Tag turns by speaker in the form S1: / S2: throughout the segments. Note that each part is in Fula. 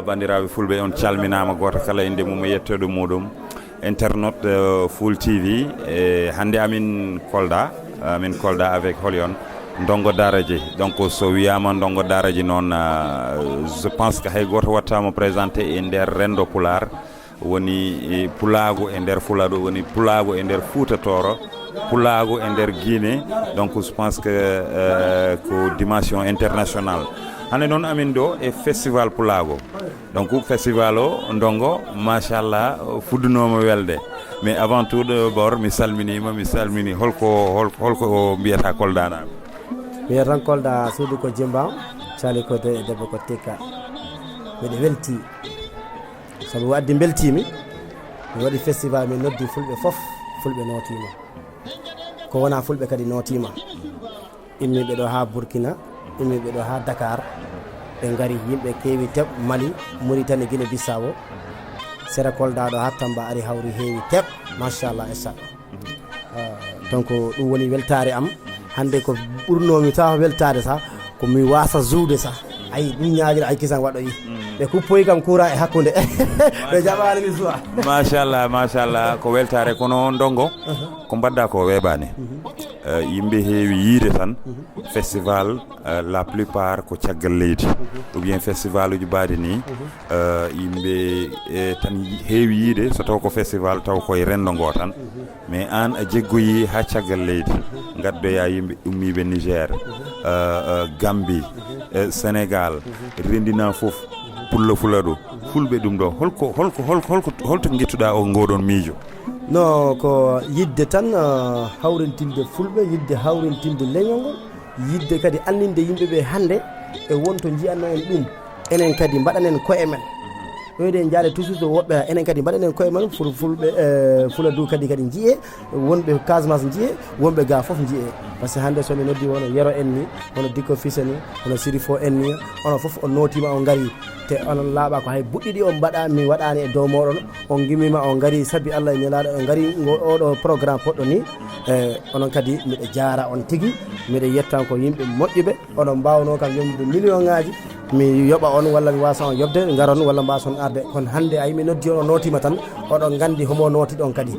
S1: bandiraɓe fulɓe on calminama goto kala inde mum e yettoɗo muɗum internaute Full TV e hande amin Kolda avec Holion Ndongo Daraji donc so wiyama Ndongo Daraji noon je pense que hay goto wattama présenté e nder rendo Pular woni Pulago e nder Fulado woni Pulago e nder Fouta Toro Pulago e nder Guinée donc je pense que ko dimension internationale hande noon amin ɗo e festival Pulago donc festival o Ndongo machallah fuddunoma welde mais avant tout d'abord mi salmini holko mbiyata Kolda
S2: mi tan Kolda suudu ko Jimba cali ko de debbo ko Tekka mbiɗa welti sabu wadde beltimi mi waɗi festival mi noddi fulɓe fof fulɓe notima ko wona fulɓe kadi notima immiɓe ɗo ha Burkina immiɓe ɗo ha Dakar ɓe gari yimɓe kewi teɓ Mali Mauritanie Guinée Bissau sera Kolda ɗo ha Tamba ari hawri heewi teɓ machallah essa donc ɗum woni weltare am hande ko ɓurnomi taw weltade sa ko mi wasa zuude sa ayi ɗum ñaguira ay kisan waɗo yi ɓe kuppoyi kam courant e hakkude ɓe jaɓani mi suwa
S1: machallah ko weltare kono Ndongo ko mbadda ko weeɓani yimɓe heewi yiide tan festival la plupart ko caggal leydi ou bien festival uji mbaɗi ni yimɓe tan heewi yiide so taw ko festival taw koye rendo ngo tan mais an a jeggoyi ha caggal leydi gaddoya yimɓe ummiɓe Niger Gambie Sénégal rendina foof Pullo Fuladu fulɓe ɗum ɗo holto guettuɗa o ngoɗon miijo
S2: non ko yidde tan hawrintinde fulɓe yidde hawrintinde leñol ngol yidde kadi andinde yimɓeɓe hande e wonto jiyanno en ɗum enen kadi mbaɗanen koye men ɗoyde jaade toujours to woɓɓe enen kadi mbaɗanen koye men fulɓe Fuladu kadi jiiye wonɓe Casamance jiiye wonɓe ga foof jiiye par ce que hande somi noddi wono Yero en ni wono Dikko Fils ni wono Sirifo en ni onon foof on notima on gari te onon laaɓa ko hay buɗɗiɗi on mbaɗa mi waɗani e dow moɗon on gimmima on gari sabi Allah e nelaɗo on gari oɗo programme poɗɗo ni onon kadi miɗa jaara on tigui miɗa yettan ko yimɓe moƴƴuɓe onon mbawno kam yombude million ngaji mi yoɓa on walla mi wasa on yobde garon walla mbason arde kono hande ay mi noddi on notima tan oɗon gandi homo noti ɗon kadi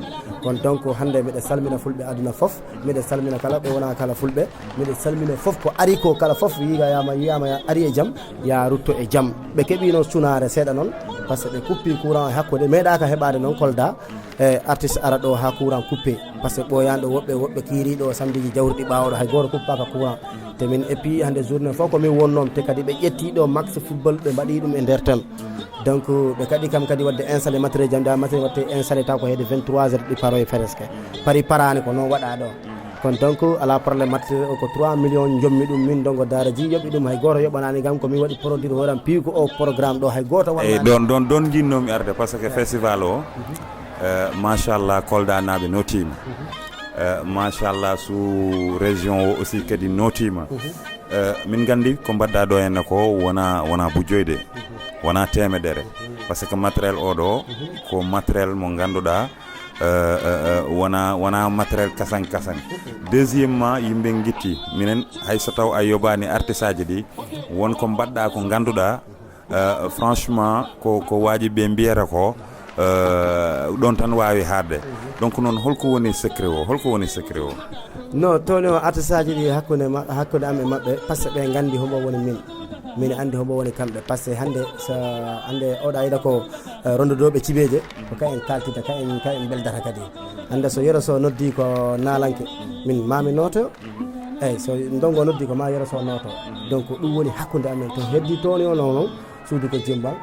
S2: kono donc hande miɗa salmina fulɓe aduna foof miɗa salmina kala ɓe wona kala fulɓe miɗa salmina foof ko ari ko kala foof wiyama ari e jaam ya rutto e jaam ɓe keeɓino sunare seeɗa noon par ce que ɓe kuppi courant e hakkude meeɗaka heɓade noon Kolda e artiste ara ɗo ha courant coupé par ce que ɓoyanɗo woɓɓe kiiriɗo samediji jawriɗi ɓawoɗo hay goto kuppaka courant te min et puis hande journée fof komin wonnom te kadi ɓe ƴettiɗo max football ɓe mbaɗi ɗum e nder tel donc ɓe kadi kam kadi wadde installé matériel jam da matériel watte installé taw ko hedde 23 heures ɗi paroye presque pari parani ko noon waɗa ɗo kon donc ala probléme matériel o ko 3 millions jommi ɗum min dongo daara ji yoɓi ɗum hay goto yoɓanani gam komin waɗi produit horam piiwi ko o programme ɗo hay goto
S1: waɗa ɗon jinnomi arde par ce que festival o machallah Kolda naɓe notima machallah sous région o aussi kadi notima min gandi ko mbadda ɗo henne ko wona bujjoyde wona temedere par ce que matériel oɗo ko matériel mo ganduɗa wona matériel kasan deuxièmement yimɓe guitti minen hay so taw a yobani artiste aji ɗi wonko mbaɗɗa ko ganduɗa franchement ko waji ɓe mbiyata ko ɗon tan wawi hadde donc noon holko woni secret o
S2: non toni o artiste aji ɗi hakkude am e mabɓe par ce que ɓe gandi homo woni min andi homo woni kamɓe par ce que hande oɗa yiɗa ko rondodoɓe cibeje ko kayen kaltita kayen beldata kadi hande so yero so noddi ko nalanke min mami noto eyyi so dongo noddi ko ma yero so noto donc ɗum woni hakkude amen to heddi toni o noon suudu ko jimbal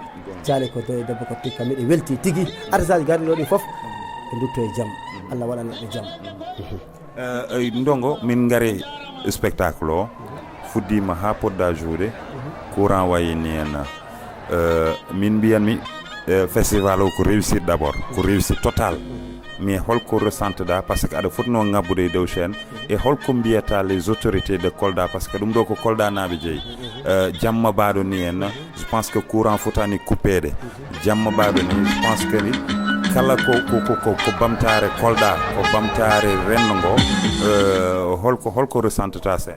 S2: caali ko debbo ko tikka miɗe welti tigui artiste aji garɗi ɗo ɗi foof ɓe dutto e jaam Allah waɗanaɓe jaam
S1: ndongo min gari spectacle o fuddima ha podda juuɗe courant wayini hen min mbiyanmi festival o ko réussite d'abord ko réussite totale mais holko ressenteɗa par ce que aɗa fotno ngabbude e dow chaine e holko mbiyata les autorités de Kolda par ce que ɗum ɗo ko Kolda naaɓe jeeyi jamma baɗo ni en je pense que courant fotani coupede jamma baɗo ni je pense que ni kala ko bamtare Kolda ko bamtare renndo ngo holko ressentata se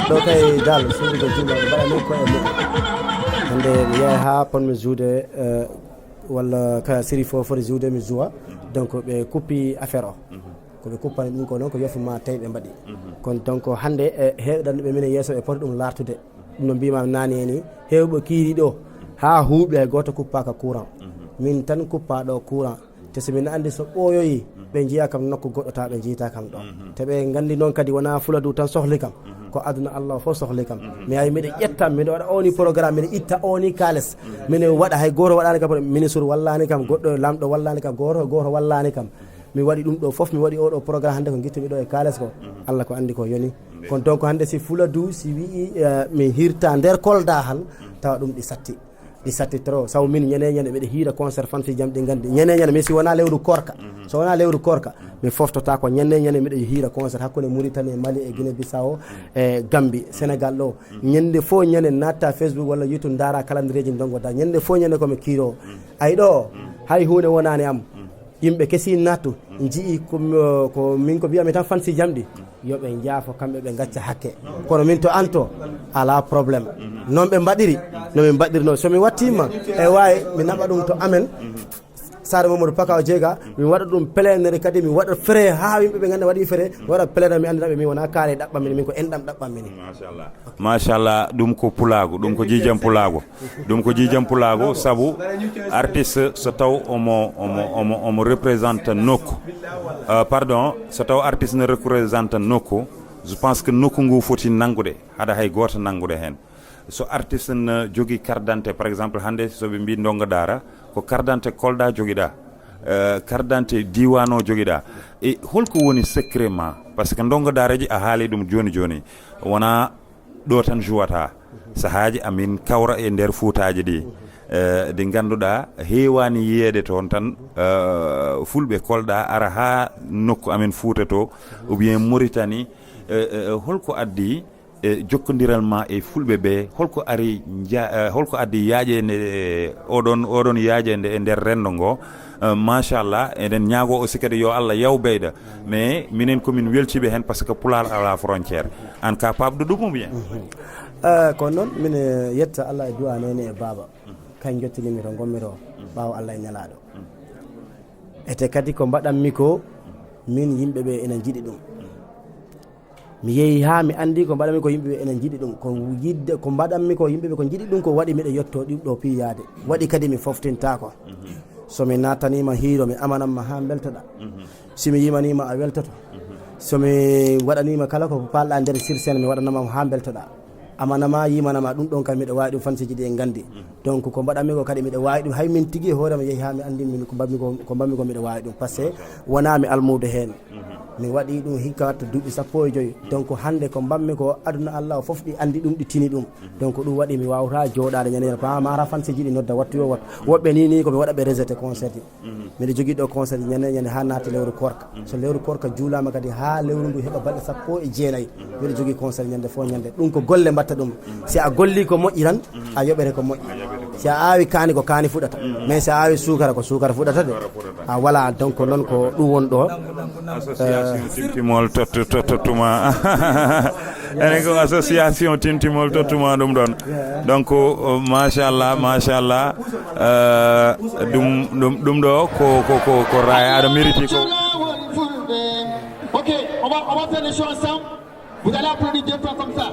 S2: ɗo kay dal suudu ko jumla ɓe mbaɗani ko e muɗum hande mi yaha ha ponmi juude walla ka série fof foti juude mi joua donc ɓe kuppi affaire o koɓe kuppani ɗum ko noon ko yofuma tawi ɓe mbaɗi kono donc hande hewɗan ɓe minen yesso ɓe poti ɗum lartude ɗum no mbimami nani ni hewɓe kiiriɗo ha huuɓi hay goto kuppaka courant min tan kuppaɗo courant te somin andi so ɓooyoyi ɓe jiiya kam nokku goɗɗo ta ɓe jiita kam ɗo te ɓe gandi noon kadi wona Fuladu tan sohli kam ko aduna Allah fof sohli kam mi ay miɗe ƴettam miɗe waɗa oni programme miɗe itta oni kales mine waɗa hay goto waɗani kam ministre wallani kam goɗɗo lamɗo wallani kam goto wallani kam mi waɗi ɗum ɗo foof mi waɗi oɗo programme hande ko guittumi ɗo e kales ko Allah ko andi ko yoni kono donc hande si Fuladu si wi mi hirta nder Kolda han tawa ɗum ɗi satti trop saw min ñane mbiɗa hiira concert fan fi jam ɗi gandi ñane mais si wona lewru korka so wona lewru korka mi foftota ko ñane mbiɗa hiira concert hakkude Mauritanie Mali e Guinée Bissau e Gambie Sénégal ɗo ñande fo ñane natta Facebook walla YouTube dara calendrier ji dongoda ñande fo ñane komi kiiro ay ɗo hay hunde wonani am yimɓe kesi nattu jii ko min ko mbiyami tan fansi jamɗi yoɓe jaafo kamɓe ɓe gacca hakke kono min to anto ala probléme noon ɓe mbaɗiri no min mbaɗirno somi wattima e wawi mi naɓa ɗum to amen Sare Mamadou Pakaw Jeega mi waɗa ɗum plénaire kadi mi waɗa frais ha yimɓe ɓe ganda waɗi frais mi waɗa plénaire mi andinaɓe min wona kaare ɗaɓɓamini min ko enɗam ɗaɓɓamini
S1: machallah ɗum ko pulago ɗum ko jiijam pulago saabu artiste so taw omo représente nokku so taw artiste ne représente nokku je pense que nokku ngu foti nangude haɗa hay goto nangude hen so artiste ne jogui carte d'identité par exemple hande soɓe mbi ndongo daara ko carte d'identité Kolda joguiɗa carte d'identité diwan o joguiɗa e holko woni secret ma par ce que ndongo daaraji a haali ɗum joni wona ɗo tan jouata sahaji amin kawra e nder fuutaji ɗi ɗi ganduɗa heewani yiyede toon tan fulɓe Kolda ara ha nokku amin Fuuta to ou bien Mauritanie holko addi jokkodiral ma e fulɓe ɓe holko addi yaajede oɗon yaajede e nder renndo ngo machallah eɗen ñaago aussi kadi yo Allah yaw beyda mais minen komin welciɓe hen par ce que pulaar ala frontiére an ka pabde ɗum bien
S2: kono noon mine yetta Allah e duwa nene e baaba kañ jottinimi to gommi to ɓaawo Allah e ñalaaɗo ete kadi ko mbaɗanmi ko min yimɓe ɓe enen jiɗi ɗum mi yehi ha mi andi ko mbaɗanmi ko yimɓeɓe enen jiiɗi ɗum ko yidde ko mbaɗanmi ko yimɓeɓe ko jiiɗi ɗum ko waɗi miɗa yetto ɗiɗo piyade waɗi kadi mi foftintako somi natanima hiiro mi amananma ha beltoɗa somi yimanima a weltoto somi waɗanima kala ko palɗa nder sirsene mi waɗanama ha beltoɗa amanama yimanama ɗum ɗon kam miɗa wawi ɗum fansiji ɗi en gandi donc ko mbaɗanmi ko kadi miɗa wawi ɗum hay min tigui hoorema yeehi ha mi andi min ko mbammi ko miɗa wawi ɗum par ce que wona mi almude hen mi waɗi ɗum hikka watta duuɓi 15 donc hande ko mbammi ko aduna Allah o foof ɗi andi ɗum ɗi tini ɗum donc ɗum waɗi mi wawata joɗade ñande pa mara fansiji ɗi nodda wattu yo wattu woɓɓe ni ko mi waɗa ɓe rejeté concert ji miɗa jogui ɗo concert ji ñande ha naati lewru korka so lewru korka juulama kadi ha lewru ndu heeɓa balɗe 19 miɗa jogui concert ñande fo ñande ɗum ko golle mbatta ɗum si a golli ko moƴƴi tan a yoɓere ko moƴƴi si a awi kaani ko kaani fuɗata mais si a awi sukara ko sukara fuɗata de a voilà donc noon ko ɗum won ɗo
S1: association Timtimol tottuma enen ko association Timtimol tottuma ɗum ɗon donc machallah ɗum ɗo ko raya aɗa mérite ko.
S3: Ok, on va faire les choses ensemble. Vous allez applaudir deux fois comme ça.